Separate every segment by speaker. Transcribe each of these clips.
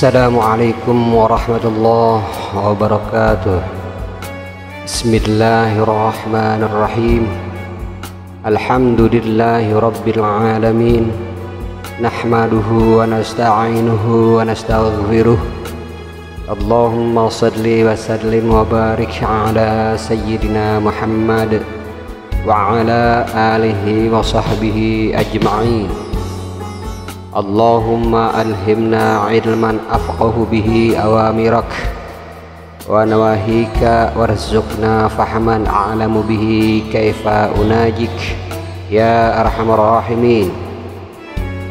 Speaker 1: Assalamualaikum warahmatullahi wabarakatuh. Bismillahirrahmanirrahim. Alhamdulillahi rabbil alamin. Nahmaduhu wa nasta'inuhu wa nastaghfiruh. Allahumma salli wa sallim wa barik ala sayyidina Muhammad wa ala alihi wa sahbihi ajma'in. Allahumma alhimna ilman afqahu bihi awamirak wa nawahika warzuqna fahman a'lamu bihi kaifa unajik ya arhamar rahimin.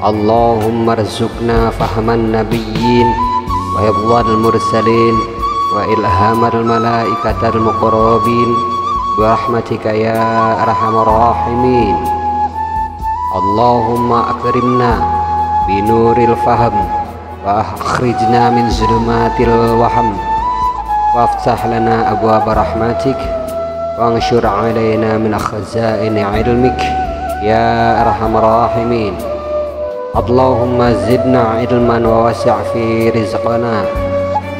Speaker 1: Allahumma arzuqna fahman nabiyyin wa hifdzal mursalin wa ilhamal malaikatal muqarrabin bi rahmatika ya arhamar rahimin. Allahumma akrimna binuril faham wa akhrijna min zulumatil waham waftah lana abwaab rahmatik wa anshur alaina min khazaini ilmik ya arhamar rahimin. Allahumma zidna ilman wa wasi' fi rizqana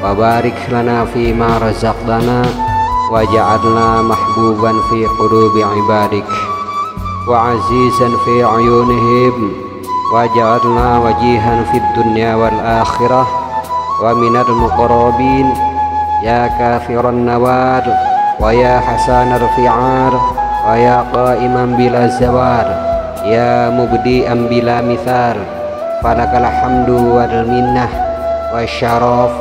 Speaker 1: wa barik lana fi ma razaqtana waj'alna mahbuban fi qulubi ibadik wa azizan fi ayunihim waj'alna wajihan fid dunya wal akhirah wa minal muqarrabin ya kafiran nawar wa ya hasanar fi'ar wa ya qa'iman bila zawar ya mubdi'an bila mithal falakal hamdu wal minnah wa syaraf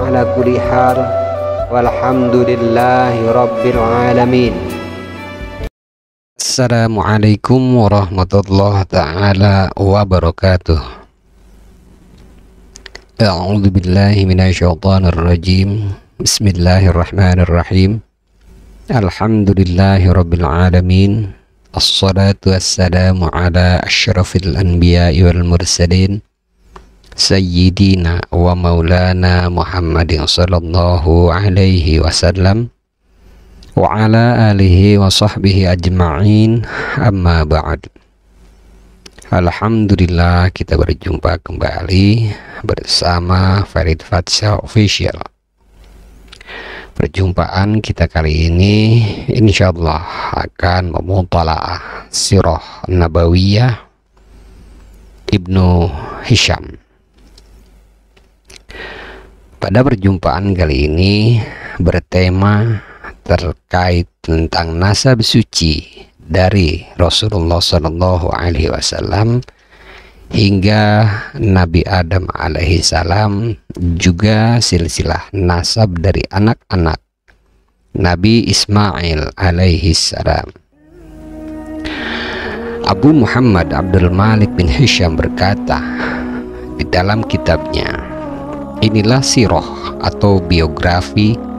Speaker 1: ala kulli hal walhamdulillahi rabbil alamin. Assalamualaikum warahmatullahi ta'ala wabarakatuh. A'udzu billahi minasyaitonir rajim. Bismillahirrahmanirrahim. Alhamdulillahi rabbil alamin. Assalatu wassalamu ala asyrafil anbiya'i wal mursalin sayyidina wa maulana Muhammadin sallallahu alaihi wasallam wa ala alihi wa sahbihi ajma'in, amma ba'd. Alhamdulillah, kita berjumpa kembali bersama Farid Fatsah Official. Perjumpaan kita kali ini insyaallah akan memutalaah Sirah Nabawiyah Ibnu Hisham. Pada perjumpaan kali ini bertema terkait tentang nasab suci dari Rasulullah Shallallahu Alaihi Wasallam hingga Nabi Adam alaihi salam, juga silsilah nasab dari anak-anak Nabi Ismail alaihi salam. Abu Muhammad Abdul Malik bin Hisham berkata di dalam kitabnya, inilah sirah atau biografi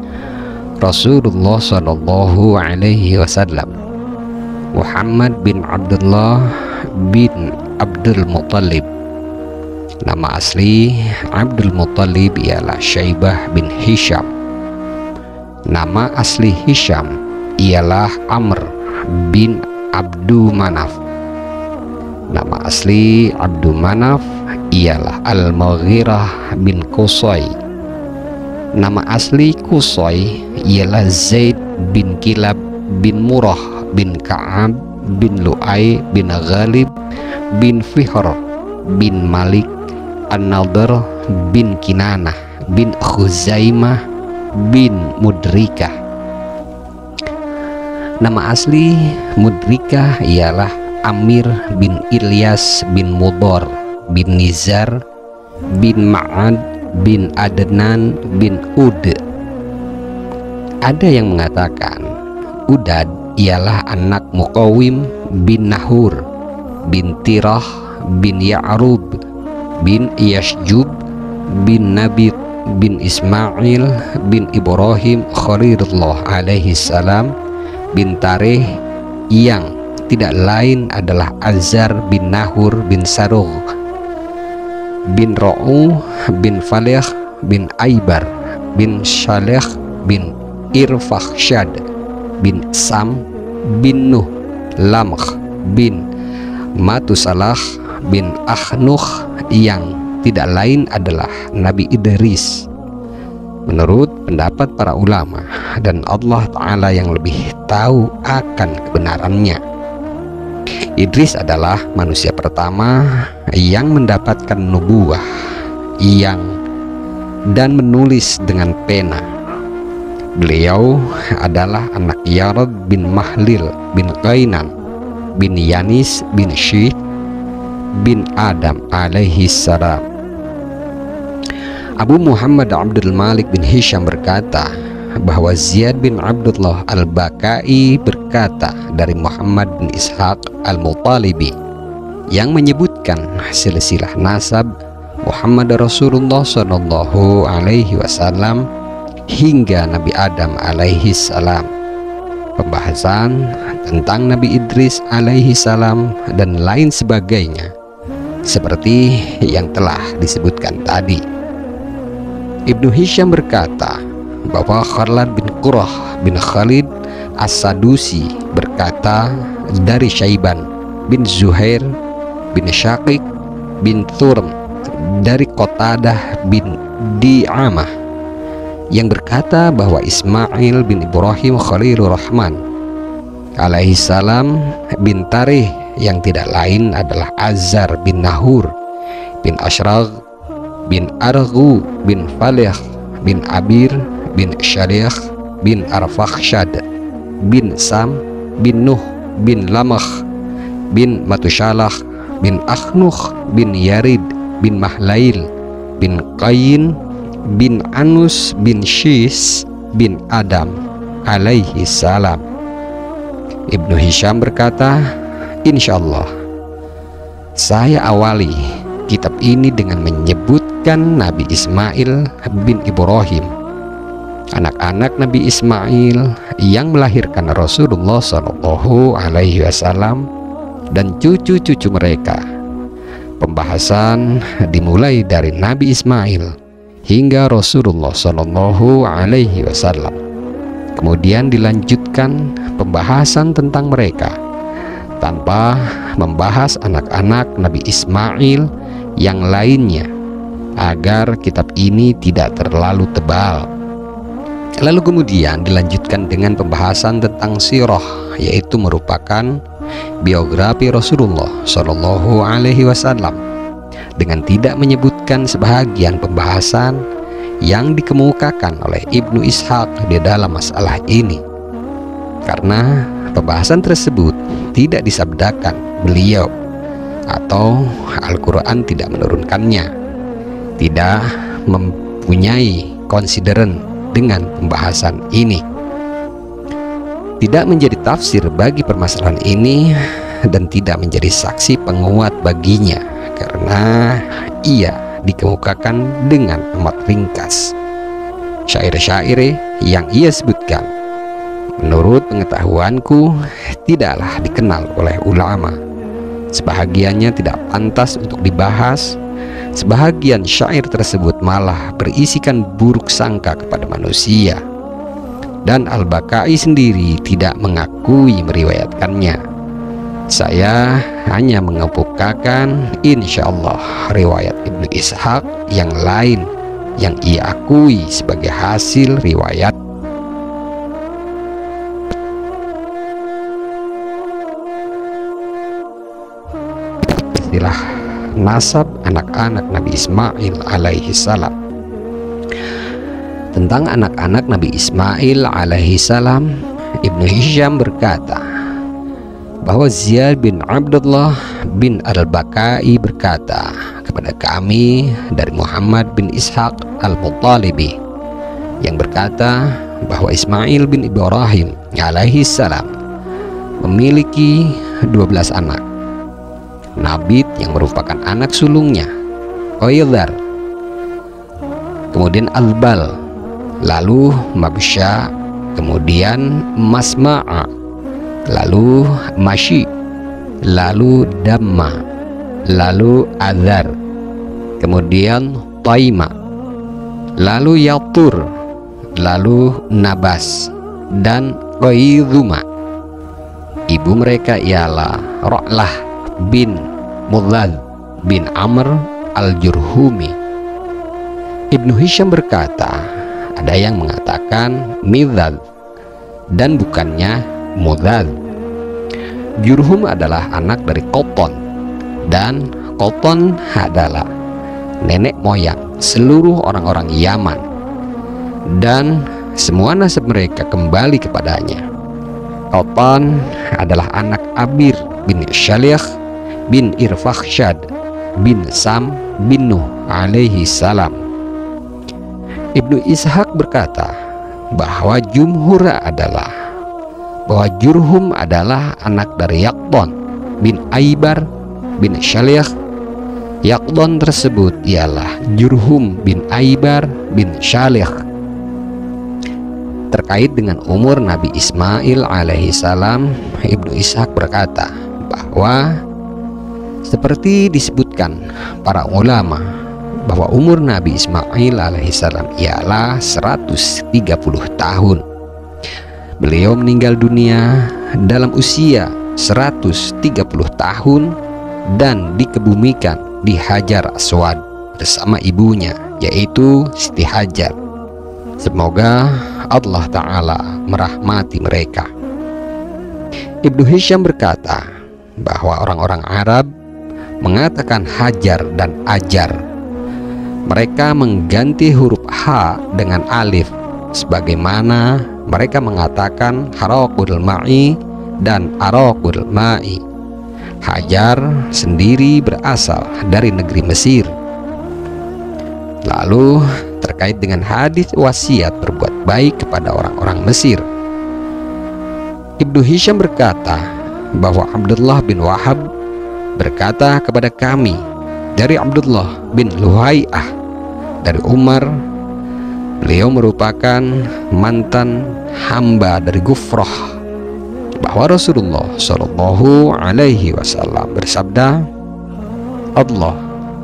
Speaker 1: Rasulullah Shallallahu Alaihi Wasallam, Muhammad bin Abdullah bin Abdul Muttalib. Nama asli Abdul Muttalib ialah Syaibah bin Hisham. Nama asli Hisham ialah Amr bin Abdu Manaf. Nama asli Abdu Manaf ialah Al-Mughirah bin Qusay. Nama asli Qusay ialah Zaid bin Kilab bin Murrah bin Ka'ab bin Lu'ay bin Ghalib bin Fihr bin Malik An-Nadhr bin Kinanah bin Khuzaimah bin Mudrikah. Nama asli Mudrikah ialah Amir bin Ilyas bin Mudhar bin Nizar bin Ma'ad bin Adnan bin Ud. Ada yang mengatakan Udad ialah anak Muqawim bin Nahur bin Tirah bin Ya'rub bin Yashjub bin Nabi bin Ismail bin Ibrahim Khalilullah alaihi salam bin Tareh, yang tidak lain adalah Azar bin Nahur bin Sarugh bin Ro'u bin Faleh bin Aibar bin Shaleh bin Irfakhshad bin Sam bin Nuh Lamh bin Matusalah bin Akhnuh, yang tidak lain adalah Nabi Idris menurut pendapat para ulama, dan Allah Ta'ala yang lebih tahu akan kebenarannya. Idris adalah manusia pertama yang mendapatkan nubuwah dan menulis dengan pena. Beliau adalah anak Yarad bin Mahlil bin Qainan bin Yanis bin Syith bin Adam alaihi salam. Abu Muhammad Abdul Malik bin Hisham berkata bahwa Ziyad bin Abdullah al-Bakai berkata dari Muhammad bin Ishaq al-Muttalibi yang menyebutkan silsilah nasab Muhammad Rasulullah Sallallahu Alaihi Wasallam hingga Nabi Adam alaihi salam. Pembahasan tentang Nabi Idris alaihi salam dan lain sebagainya seperti yang telah disebutkan tadi. Ibnu Hisham berkata bahwa Khalad bin Qurrah bin Khalid As-Sadusi berkata dari Syaiban bin Zuhair bin Syaqiq bin Thurm dari Qatadah bin Di'amah yang berkata bahwa Ismail bin Ibrahim Khalilur Rahman alaihi salam bin Tarih yang tidak lain adalah Azar bin Nahur bin Ashraq bin Arghu bin Falih bin Abir bin Syarikh bin Arfakhshad bin Sam bin Nuh bin Lamah bin Matushalah bin Akhnukh bin Yarid bin Mahlail bin Qayin bin Anus bin Shis bin Adam alaihi salam. Ibnu Hisham berkata, insyaallah saya awali kitab ini dengan menyebutkan Nabi Ismail bin Ibrahim, anak-anak Nabi Ismail yang melahirkan Rasulullah Shallallahu Alaihi Wasallam dan cucu-cucu mereka. Pembahasan dimulai dari Nabi Ismail hingga Rasulullah Shallallahu Alaihi Wasallam. Kemudian dilanjutkan pembahasan tentang mereka tanpa membahas anak-anak Nabi Ismail yang lainnya agar kitab ini tidak terlalu tebal. Lalu kemudian dilanjutkan dengan pembahasan tentang sirah, yaitu merupakan biografi Rasulullah Shallallahu Alaihi Wasallam, dengan tidak menyebutkan sebahagian pembahasan yang dikemukakan oleh Ibnu Ishaq di dalam masalah ini, karena pembahasan tersebut tidak disabdakan beliau atau Al-Quran tidak menurunkannya, tidak mempunyai konsideran dengan pembahasan ini, tidak menjadi tafsir bagi permasalahan ini, dan tidak menjadi saksi penguat baginya karena ia dikemukakan dengan amat ringkas. Syair-syair yang ia sebutkan menurut pengetahuanku tidaklah dikenal oleh ulama. Sebahagiannya tidak pantas untuk dibahas. Sebahagian syair tersebut malah berisikan buruk sangka kepada manusia, dan Al-Bakai sendiri tidak mengakui meriwayatkannya. Saya hanya mengemukakan insyaallah riwayat Ibnu Ishaq yang lain yang ia akui sebagai hasil riwayat istilah nasab anak-anak Nabi Ismail alaihi salam. Tentang anak-anak Nabi Ismail alaihi salam, Ibnu Hisham berkata bahwa Ziyad bin Abdullah bin al-Bakai berkata kepada kami dari Muhammad bin Ishaq al-Muttalibi yang berkata bahwa Ismail bin Ibrahim alaihi salam memiliki 12 anak. Nabit yang merupakan anak sulungnya, Qaidar, kemudian Albal, lalu Mabsya, kemudian Masma'a, lalu Masyi, lalu Damma, lalu Adhar, kemudian Taima, lalu Yatur, lalu Nabas, dan Qaidhuma. Ibu mereka ialah Ra'lah bin Mudhad bin Amr
Speaker 2: Al-Jurhumi. Ibnu Hisham berkata, ada yang mengatakan Midad dan bukannya Mudad. Jurhum adalah anak dari Qoton, dan Qoton adalah nenek moyang seluruh orang-orang Yaman, dan semua nasab mereka kembali kepadanya. Qoton adalah anak Abir bin Syaliah bin Irfakhshad bin Sam bin Nuh alaihi salam. Ibnu Ishaq berkata bahwa Jurhum adalah anak dari Yaqdon bin Aibar bin Syaliah. Yaqdon tersebut ialah Jurhum bin Aibar bin Syaliah. Terkait dengan umur Nabi Ismail alaihi salam, Ibnu Ishaq berkata bahwa seperti disebutkan para ulama bahwa umur Nabi Ismail alaihissalam ialah 130 tahun. Beliau meninggal dunia dalam usia 130 tahun dan dikebumikan di Hajar Aswad bersama ibunya, yaitu Siti Hajar. Semoga Allah Ta'ala merahmati mereka. Ibnu Hisham berkata bahwa orang-orang Arab mengatakan Hajar dan Ajar. Mereka mengganti huruf H dengan alif, sebagaimana mereka mengatakan Haraqul Ma'i dan Araqul Ma'i. Hajar sendiri berasal dari negeri Mesir. Lalu terkait dengan hadis wasiat berbuat baik kepada orang-orang Mesir, Ibnu Hisham berkata bahwa Abdullah bin Wahab berkata kepada kami dari Abdullah bin Luhai'ah dari Umar, beliau merupakan mantan hamba dari Gufrah, bahwa Rasulullah Shallallahu Alaihi Wasallam bersabda,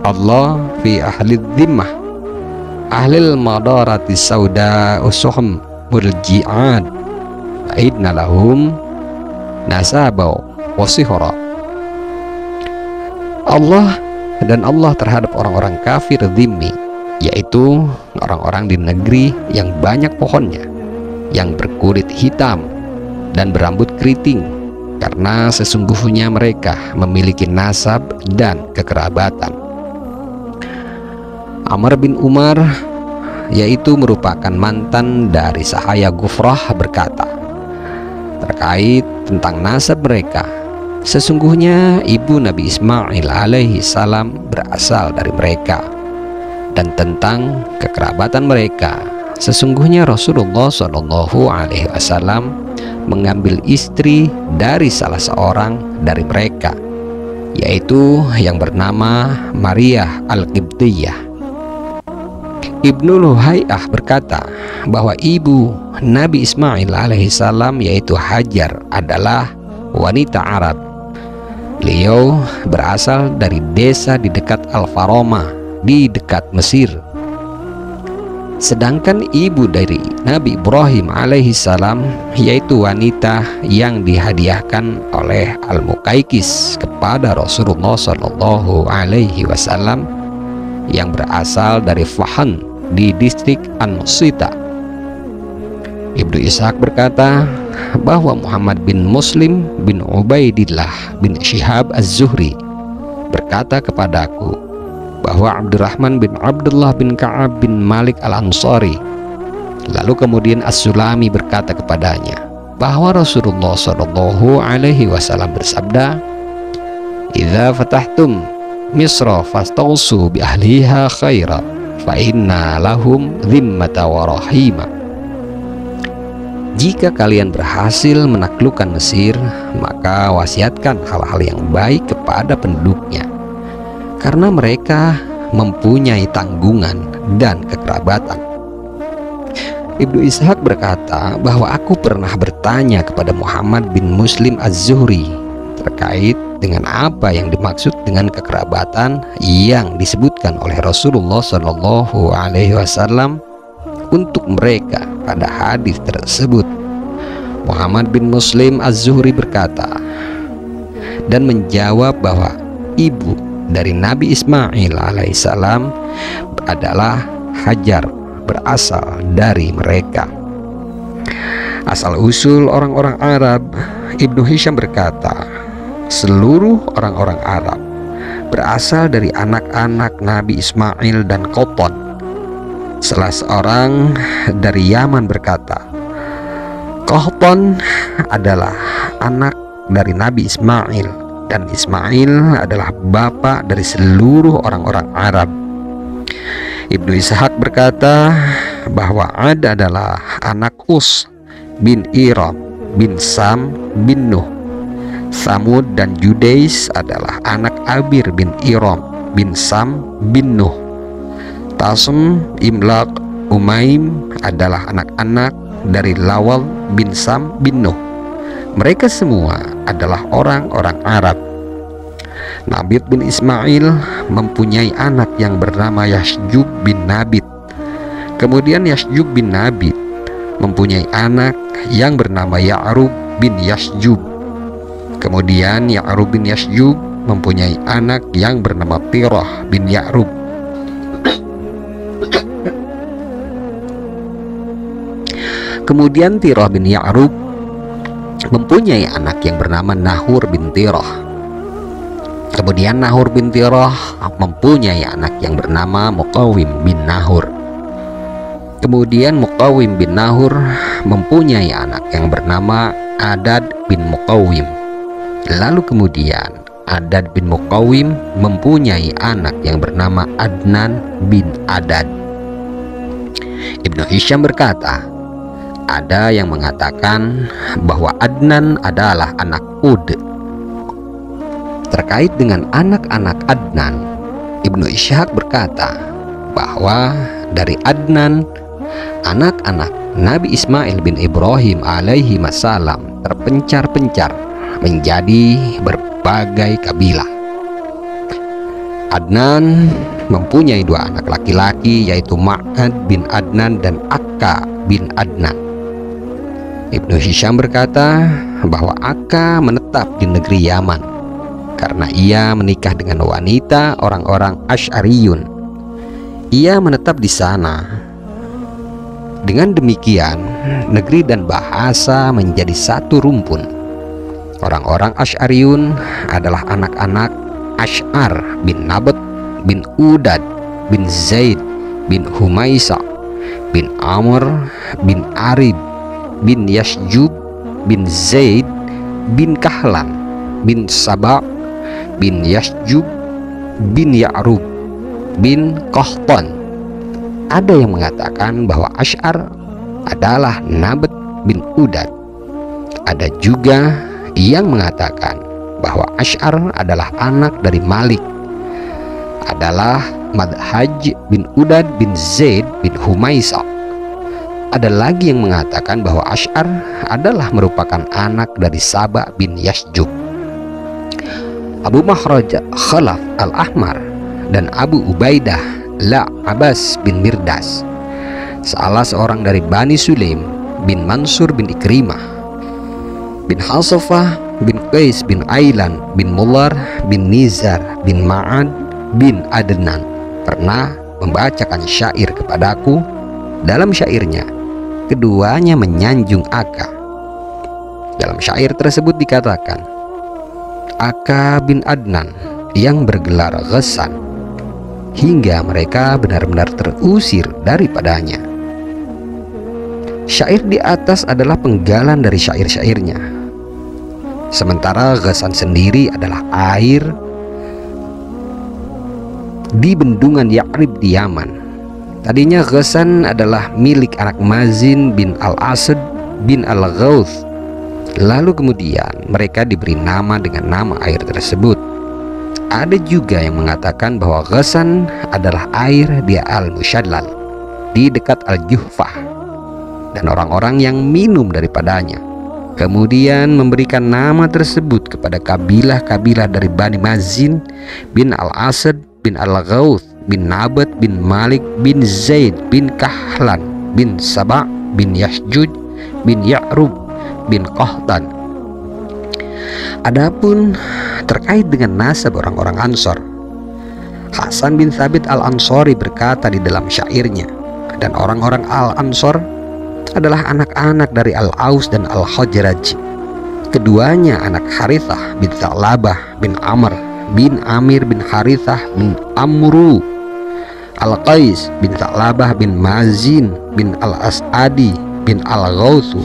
Speaker 2: Allah fi ahli dhimmah ahlil madarati sauda usuhum burji'ad fa'idna lahum nasabau wasihra. Allah terhadap orang-orang kafir dhimmi, yaitu orang-orang di negeri yang banyak pohonnya, yang berkulit hitam dan berambut keriting, karena sesungguhnya mereka memiliki nasab dan kekerabatan. Amr bin Umar, yaitu merupakan mantan dari sahaya Gufrah, berkata terkait tentang nasab mereka, sesungguhnya ibu Nabi Ismail alaihi salam berasal dari mereka, dan tentang kekerabatan mereka, sesungguhnya Rasulullah Shallallahu Alaihi Wasallam mengambil istri dari salah seorang dari mereka, yaitu yang bernama Maria Al-Qibtiyah. Ibnu Luhai'ah berkata bahwa ibu Nabi Ismail alaihissalam, yaitu Hajar, adalah wanita Arab. Beliau berasal dari desa di dekat Al-Faroma, di dekat Mesir. Sedangkan ibu dari Nabi Ibrahim alaihissalam, yaitu wanita yang dihadiahkan oleh Al-Muqaykis kepada Rasulullah Shallallahu Alaihi Wasallam, yang berasal dari Fahan di distrik An-Nusita. Ibnu Ishaq berkata bahwa Muhammad bin Muslim bin Ubaidillah bin Syihab Az-Zuhri berkata kepadaku bahwa Abdurrahman bin Abdullah bin Ka'ab bin Malik Al-Ansari. Lalu kemudian As-Sulami berkata kepadanya bahwa Rasulullah Shallallahu Alaihi Wasallam bersabda, "Idza fatahtum Misra fastausu bi ahliha khaira fa inna lahum dhimmata wa rahima." Jika kalian berhasil menaklukkan Mesir, maka wasiatkan hal-hal yang baik kepada penduduknya, karena mereka mempunyai tanggungan dan kekerabatan. Ibnu Ishaq berkata bahwa aku pernah bertanya kepada Muhammad bin Muslim Az-Zuhri terkait dengan apa yang dimaksud dengan kekerabatan yang disebutkan oleh Rasulullah Shallallahu Alaihi Wasallam untuk mereka pada hadis tersebut. Muhammad bin Muslim Az-Zuhri berkata dan menjawab bahwa ibu dari Nabi Ismail alaihissalam adalah Hajar, berasal dari mereka. Asal usul orang-orang Arab, Ibnu Hisham berkata, seluruh orang-orang Arab berasal dari anak-anak Nabi Ismail dan Qoton. Salah seorang dari Yaman berkata, Qoton adalah anak dari Nabi Ismail, dan Ismail adalah bapak dari seluruh orang-orang Arab. Ibnu Ishaq berkata bahwa Ad adalah anak Us bin Iram bin Sam bin Nuh. Samud dan Judais adalah anak Abir bin Iram bin Sam bin Nuh. Tasm, Imlaq, Umaim adalah anak-anak dari Lawal bin Sam bin Nuh. Mereka semua adalah orang-orang Arab. Nabit bin Ismail mempunyai anak yang bernama Yasjub bin Nabit. Kemudian Yasjub bin Nabit mempunyai anak yang bernama Ya'rub bin Yasjub. Kemudian Ya'rub bin Yasjub mempunyai anak yang bernama Tirah bin Ya'rub. Kemudian Tirah bin Ya'rub mempunyai anak yang bernama Nahur bin Tirah. Kemudian Nahur bin Tirah mempunyai anak yang bernama Muqawim bin Nahur. Kemudian Muqawim bin Nahur mempunyai anak yang bernama Adad bin Muqawim. Lalu kemudian Adad bin Muqawim mempunyai anak yang bernama Adnan bin Adad. Ibnu Hisham berkata, ada yang mengatakan bahwa Adnan adalah anak Ud. Terkait dengan anak-anak Adnan, Ibnu Ishaq berkata bahwa dari Adnan, anak-anak Nabi Ismail bin Ibrahim alaihi wassalam terpencar-pencar menjadi berbagai kabilah. Adnan mempunyai dua anak laki-laki, yaitu Ma'ad bin Adnan dan Akka bin Adnan. Ibnu Hisham berkata bahwa Akka menetap di negeri Yaman karena ia menikah dengan wanita orang-orang Asy'ariyun. Ia menetap di sana. Dengan demikian, negeri dan bahasa menjadi satu rumpun. Orang-orang Asy'ariyun adalah anak-anak Asy'ar bin Nabat bin Udad bin Zaid bin Humaisa bin Amr bin Arib bin Yasjub bin Zaid bin Kahlan bin Saba bin Yasjub bin Ya'rub bin Qahtan. Ada yang mengatakan bahwa Asy'ar adalah Nabat bin Udad. Ada juga yang mengatakan bahwa Asy'ar adalah anak dari Malik, adalah Madhaj bin Udad bin Zaid bin Humaisa. Ada lagi yang mengatakan bahwa Asy'ar adalah merupakan anak dari Saba bin Yasjub. Abu Mahraj Khalaf al-Ahmar dan Abu Ubaidah La Abbas bin Mirdas, salah seorang dari Bani Sulaim bin Mansur bin Ikrimah bin Hasafah bin Qais bin Ailan bin Mullar bin Nizar bin Ma'ad bin Adnan pernah membacakan syair kepadaku. Dalam syairnya, keduanya menyanjung Akka. Dalam syair tersebut dikatakan, Akka bin Adnan yang bergelar Ghassan, hingga mereka benar-benar terusir daripadanya. Syair di atas adalah penggalan dari syair-syairnya. Sementara Ghassan sendiri adalah air di bendungan Ya'rib di Yaman. Tadinya Ghassan adalah milik anak Mazin bin Al-Asad bin Al-Ghauth. Lalu kemudian mereka diberi nama dengan nama air tersebut. Ada juga yang mengatakan bahwa Ghassan adalah air di Al-Mushallal di dekat Al-Juhfah, dan orang-orang yang minum daripadanya kemudian memberikan nama tersebut kepada kabilah-kabilah dari Bani Mazin bin Al-Asad bin Al-Ghauth bin Nabat bin Malik bin Zaid bin Kahlan bin Saba bin Yasjuj bin Ya'rub bin Qahtan. Adapun terkait dengan nasab orang-orang Ansor, Hasan bin Thabit Al-Ansari berkata di dalam syairnya, dan orang-orang Al-Ansor adalah anak-anak dari Al-Aus dan Al-Khazraj. Keduanya anak Harithah bin Tha'labah bin Amr bin Amir bin Harithah bin Amru, Al-Qais bin Tha'labah bin Mazin bin Al-As'adi bin Al-Ghawthu.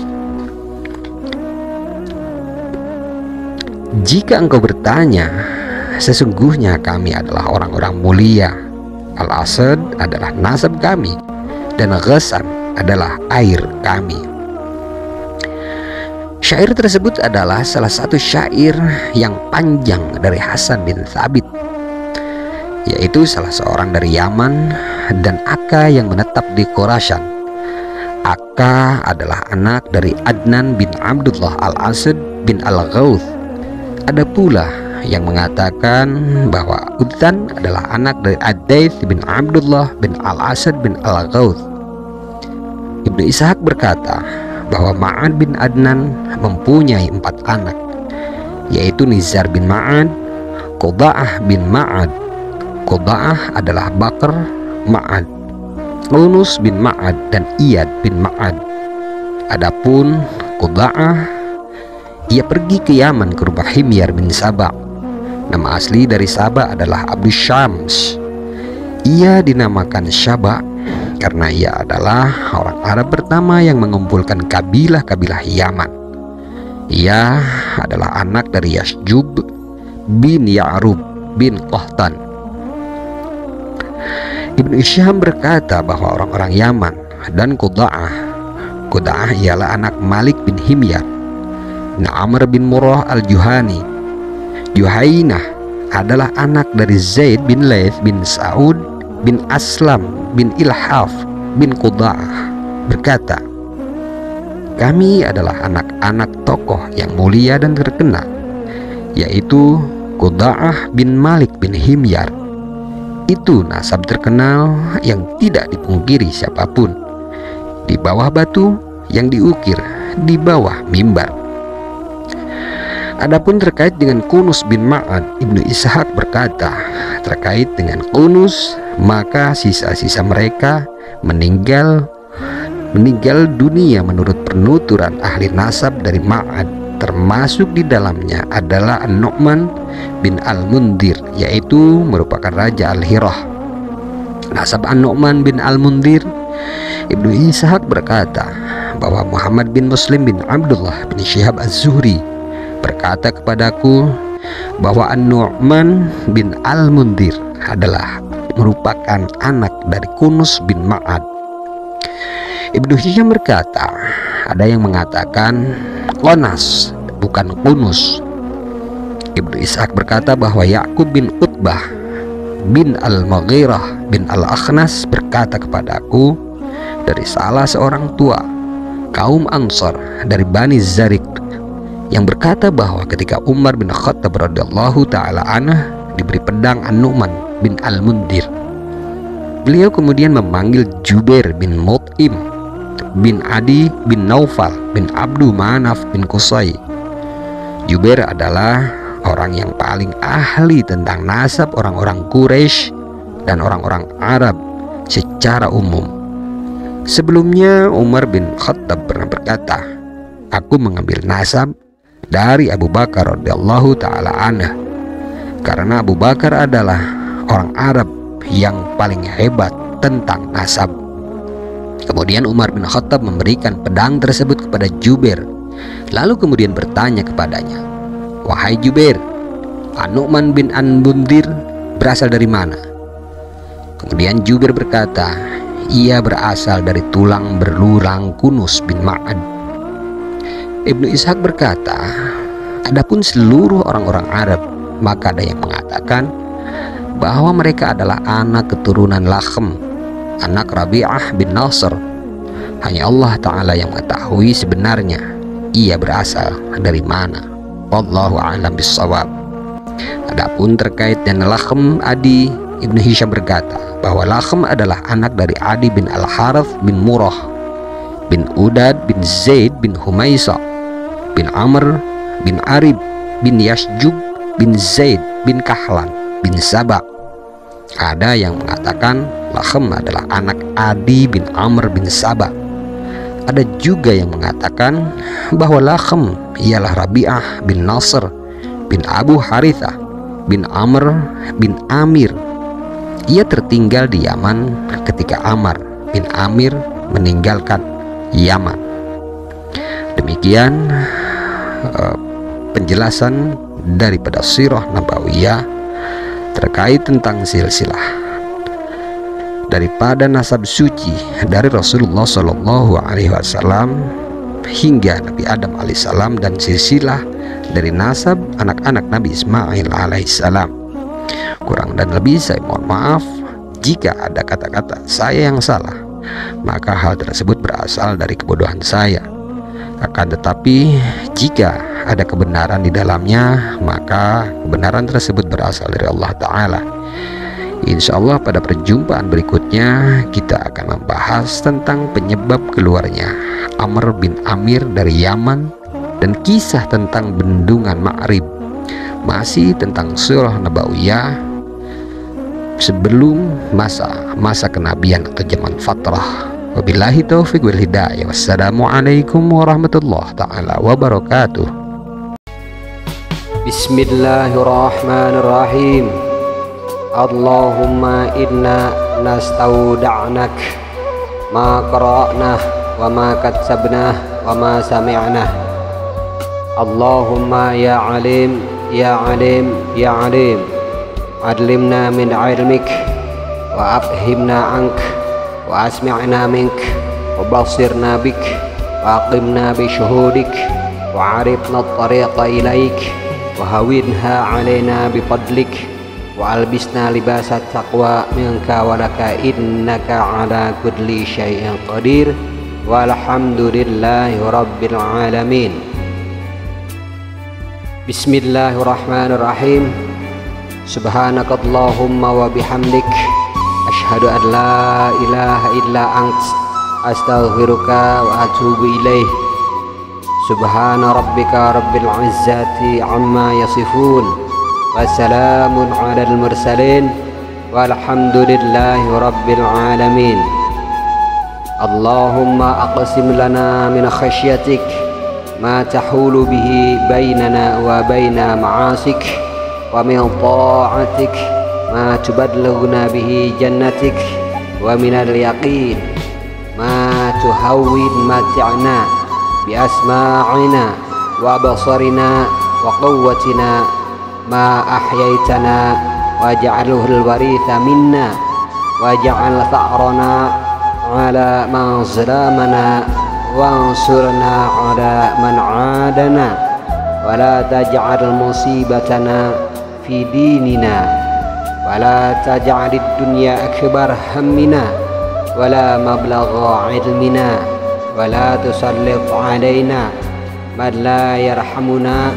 Speaker 2: Jika engkau bertanya, sesungguhnya kami adalah orang-orang mulia. Al-Asad adalah nasab kami, dan Ghassan adalah air kami. Syair tersebut adalah salah satu syair yang panjang dari Hasan bin Thabit, yaitu salah seorang dari Yaman dan Aka yang menetap di Khurasan. Aka adalah anak dari Adnan bin Abdullah Al-Asad bin Al-Ghawth. Ada pula yang mengatakan bahwa Udzan adalah anak dari Ad-Daits bin Abdullah bin Al-Asad bin Al-Ghawth. Ibnu Ishaq berkata bahwa Ma'ad bin Adnan mempunyai 4 anak, yaitu Nizar bin Ma'ad, Quda'ah bin Ma'ad. Quda'ah adalah Bakr Ma'ad, Unus bin Ma'ad, dan Iyad bin Ma'ad. Adapun Quda'ah, ia pergi ke Yaman ke rumah Himyar bin Saba. Nama asli dari Saba adalah Abdus Syams. Ia dinamakan Syaba karena ia adalah orang Arab pertama yang mengumpulkan kabilah-kabilah Yaman. Ia adalah anak dari Yasjub bin Ya'rub bin Qahtan. Ibnu Isyam berkata bahwa orang-orang Yaman dan Quda'ah ialah anak Malik bin Himyar, Amr bin Murrah al-Juhani. Juhainah adalah anak dari Zaid bin Laith bin Sa'ud bin Aslam bin Ilhaf bin Quda'ah berkata, kami adalah anak-anak tokoh yang mulia dan terkenal, yaitu Quda'ah bin Malik bin Himyar. Itu nasab terkenal yang tidak dipungkiri siapapun, di bawah batu yang diukir di bawah mimbar. Adapun terkait dengan Qunus bin Ma'ad, Ibnu Ishaq berkata terkait dengan Qunus, maka sisa-sisa mereka meninggal dunia menurut penuturan ahli nasab dari Ma'ad, termasuk di dalamnya adalah An-Nu'man bin Al-Mundhir, yaitu merupakan Raja Al-Hirah. Nasab An-Nu'man bin Al-Mundhir, Ibnu Ishaq berkata bahwa Muhammad bin Muslim bin Abdullah bin Syihab Az-Zuhri berkata kepadaku bahwa An-Nu'man bin Al-Mundhir adalah merupakan anak dari Qunus bin Ma'ad. Ibnu Hisham berkata, ada yang mengatakan Qonas bukan Qunus. Ibnu Ishaq berkata bahwa Ya'qub bin Utbah bin Al-Mughirah bin Al-Akhnas berkata kepadaku dari salah seorang tua kaum Ansar dari Bani Zarik, yang berkata bahwa ketika Umar bin Khattab radhiyallahu ta'ala anhu diberi pedang An-Nu'man bin Al-Mundhir, beliau kemudian memanggil Jubair bin Mut'im bin Adi bin Naufal bin Abdu Manaf bin Qusay. Jubair adalah orang yang paling ahli tentang nasab orang-orang Quraisy dan orang-orang Arab secara umum. Sebelumnya Umar bin Khattab pernah berkata, aku mengambil nasab dari Abu Bakar radhiyallahu ta'ala anhu, karena Abu Bakar adalah orang Arab yang paling hebat tentang nasab. Kemudian Umar bin Khattab memberikan pedang tersebut kepada Jubair, lalu kemudian bertanya kepadanya, wahai Jubair, An-Nu'man bin Al-Mundhir berasal dari mana? Kemudian Jubair berkata, ia berasal dari tulang belulang Qunus bin Ma'ad. Ibnu Ishaq berkata, adapun seluruh orang-orang Arab, maka ada yang mengatakan bahwa mereka adalah anak keturunan Lakhm, anak Rabi'ah bin Nasr. Hanya Allah Ta'ala yang mengetahui sebenarnya ia berasal dari mana. Wallahu a'lam bissawab. Adapun terkait dengan Lakhm Adi, Ibnu Hisham berkata bahwa Lakhm adalah anak dari Adi bin Al-Harith bin Murrah bin Udad bin Zaid bin Humaisa bin Amr bin Arib bin Yasjub bin Zaid bin Kahlan bin Saba. Ada yang mengatakan Lakhm adalah anak Adi bin Amr bin Sabah. Ada juga yang mengatakan bahwa Lakhm ialah Rabi'ah bin Nasr bin Abu Harithah bin Amr bin Amir. Ia tertinggal di Yaman ketika Amr bin Amir meninggalkan Yaman. Demikian penjelasan daripada sirah nabawiyah terkait tentang silsilah daripada nasab suci dari Rasulullah Shallallahu Alaihi Wasallam hingga Nabi Adam alaihissalam, dan silsilah dari nasab anak-anak Nabi Ismail alaihissalam. Kurang dan lebih saya mohon maaf jika ada kata-kata saya yang salah, maka hal tersebut berasal dari kebodohan saya. Akan tetapi jika ada kebenaran di dalamnya, maka kebenaran tersebut berasal dari Allah Ta'ala. Insya Allah pada perjumpaan berikutnya kita akan membahas tentang penyebab keluarnya Amr bin Amir dari Yaman dan kisah tentang bendungan Ma'rib, masih tentang surah nabawiyah sebelum masa kenabian atau zaman fatrah. Wabillahi taufiq wal hidayah. Wassalamualaikum warahmatullahi taala wabarakatuh.
Speaker 1: Bismillahirrahmanirrahim. Allahumma inna nastauda'nak ma qara'nah wa ma katsabnah wa ma sami'nah. Allahumma ya alim ya alim ya alim, adlimna min ilmik wa afhimna ank wa asmi'na mink wa basirna bik wa aqimna bi syuhudik wa arifna at-tariqa ilaik wa hawinha alaina bi fadlik wa albisna libasat taqwa minka walaka innaka ala kulli syai'in qadir walhamdulillahi rabbil alamin. Bismillahirrahmanirrahim. Subhanakallahumma wa bihamdik asyhadu an la ilaha illa ant astaghfiruka wa atubu ilaih. Subhana rabbika rabbil izzati amma yasifun wa salamun alal mursalin walhamdulillahi rabbil alamin. Allahumma aqsim lana min khasyatik ma tahulu bihi bainana wa baina ma'asik wa min ta'atik ma tubadlighuna bihi jannatik wa minal yaqin ma tuhawwin mat'ana bi asma'ina wa basarina wa quwwatina ma ahyaitana waj'alhu al-waritha minna waj'al tha'rana ala man zalamana wansurna ala man adana wa la taj'al musibatana fi dinina wa la taj'alid dunya akbar hammina wa la mablagha ilmina wa la tusallit alaina man la yarhamuna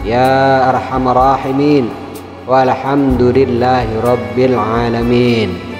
Speaker 1: ya arhamar rahimin walhamdulillahi rabbil alamin.